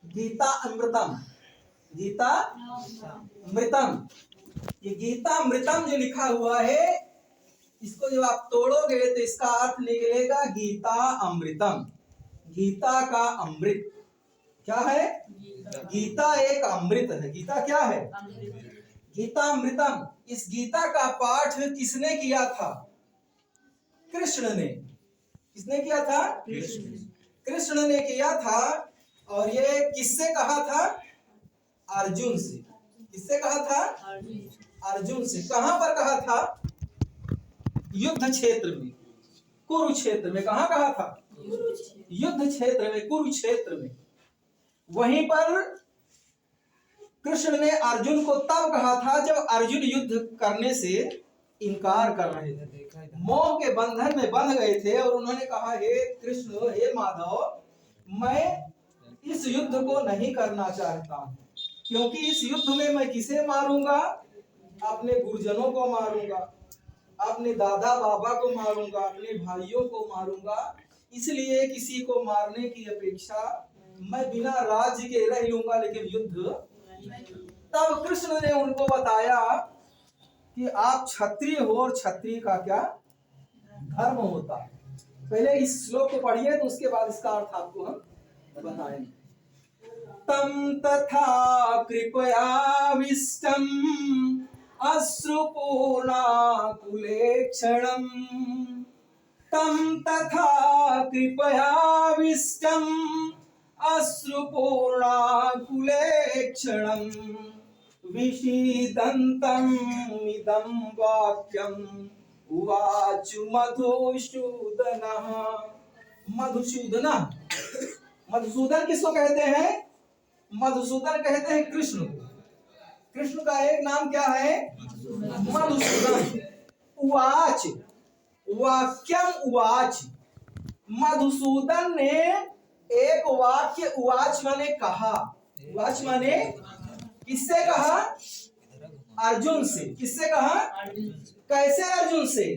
गीता अमृतम, गीता अमृतम। ये गीता अमृतम जो लिखा हुआ है, इसको जब आप तोड़ोगे तो इसका अर्थ निकलेगा गीता अमृतम। गीता का अमृत क्या है? गीता एक अमृत है। गीता क्या है? गीता अमृतम। इस गीता का पाठ किसने किया था? कृष्ण ने। किसने किया था? कृष्ण ने किया था। और ये किससे कहा था? अर्जुन से। किससे कहा था? अर्जुन से। कहां पर कहा था? युद्ध क्षेत्र में, कुरुक्षेत्र में। कहां कहा था? युद्ध क्षेत्र में, कुरुक्षेत्र में। वहीं पर कृष्ण ने अर्जुन को तब कहा था जब अर्जुन युद्ध करने से इनकार कर रहे थे, मोह के बंधन में बंध गए थे। और उन्होंने कहा, हे कृष्ण, हे माधव, मैं इस युद्ध को नहीं करना चाहता हूं, क्योंकि इस युद्ध में मैं किसे मारूंगा? अपने गुरुजनों को मारूंगा, अपने दादा बाबा को मारूंगा, अपने भाइयों को मारूंगा। इसलिए किसी को मारने की अपेक्षा मैं बिना राज्य के रह लूंगा, लेकिन युद्ध। तब कृष्ण ने उनको बताया कि आप क्षत्रिय हो और क्षत्रिय का क्या धर्म होता है। पहले इस श्लोक को पढ़िए, तो उसके बाद इसका अर्थ आपको हम बताएंगे। तम तथा कृपयाविष्टम अश्रुपूर्णाकुलेक्षणम्, तम तथा कृपयाविष्टम अश्रुपूर्णाकुलेक्षणम्, विषीदन्तम् इदं वाक्यम् उवाच मधुसूदनः। मधुसूदन, मधुसूदन किसको कहते हैं? मधुसूदन कहते हैं कृष्ण को। कृष्ण का एक नाम क्या है? मधुसूदन। उवाच, वाक्यम उवाच। मधुसूदन ने एक वाक्य, उवाच माने कहा। उवाच माने किससे कहा? अर्जुन से। किससे कहा? कैसे अर्जुन से?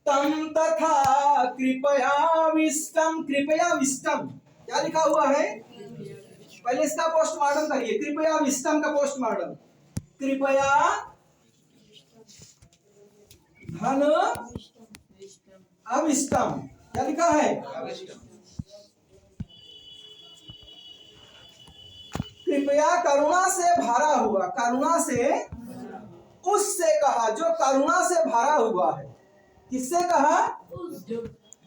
तम तथा कृपयाविष्टम। कृपयाविष्टम क्या लिखा हुआ है? पहले इसका पोस्टमार्टम करिए। कृपयाविष्टम का पोस्टमार्टम। कृपया धन अविष्टम। क्या लिखा है? कृपया करुणा से भरा हुआ। करुणा से उससे कहा जो करुणा से भरा हुआ है। किससे कहा?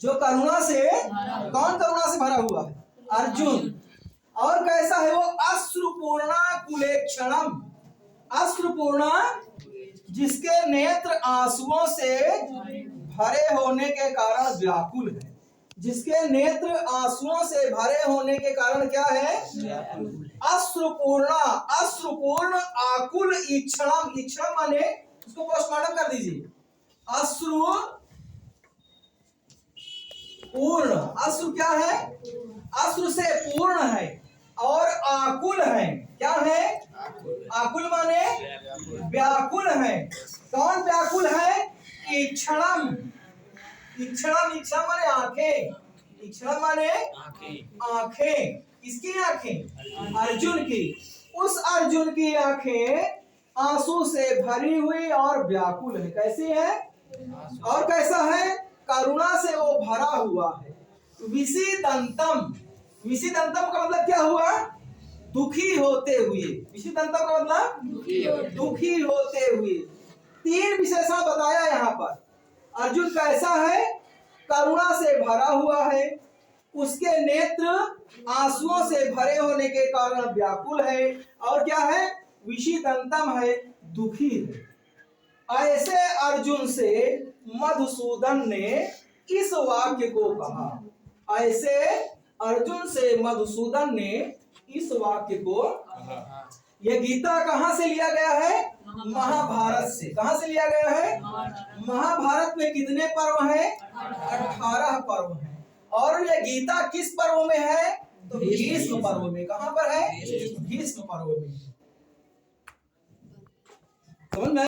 जो करुणा से। कौन करुणा से भरा हुआ है? अर्जुन। और कैसा है वो? अश्रुपूर्णा कुलेक्षणम। अश्रुपूर्णा, जिसके नेत्र आंसुओं से भरे होने के कारण व्याकुल है। जिसके नेत्र आंसुओं से भरे होने के कारण क्या है? अश्रुपूर्णा। अश्रुपूर्ण आकुल ईक्षणम। ईक्षणम माने, उसको पोस्टमार्टम कर दीजिए। अश्रु पूर्ण। अश्रु क्या है? अश्रु से पूर्ण है। और आकुल है। क्या है? आकुल माने व्याकुल है। कौन व्याकुल है? ईक्षणम। ईक्षणम, ईक्षण माने आंखें। ईक्षण माने आंखें। किसकी आंखें? अर्जुन की। उस अर्जुन की आंखें आंसू से भरी हुई और व्याकुल है। कैसी है? और कैसा है? करुणा से वो भरा हुआ है। विषीदंतम। विषीदंतम का मतलब क्या हुआ? दुखी होते हुए। विषीदंतम का मतलब दुखी होते हुए। तीन विशेषण बताया यहाँ पर। अर्जुन कैसा है? करुणा से भरा हुआ है। उसके नेत्र आंसुओं से भरे होने के कारण व्याकुल है। और क्या है? विषीदंतम है, दुखी है। ऐसे अर्जुन से मधुसूदन ने इस वाक्य को कहा। ऐसे अर्जुन से मधुसूदन ने इस वाक्य को कहा। यह गीता कहां से लिया गया है? महाभारत से। कहां से लिया गया है? महाभारत में कितने पर्व हैं? 18 पर्व हैं। और यह गीता किस पर्व में है? तो भीष्म पर्व में। कहां पर है? भीष्म पर्व में। समझ में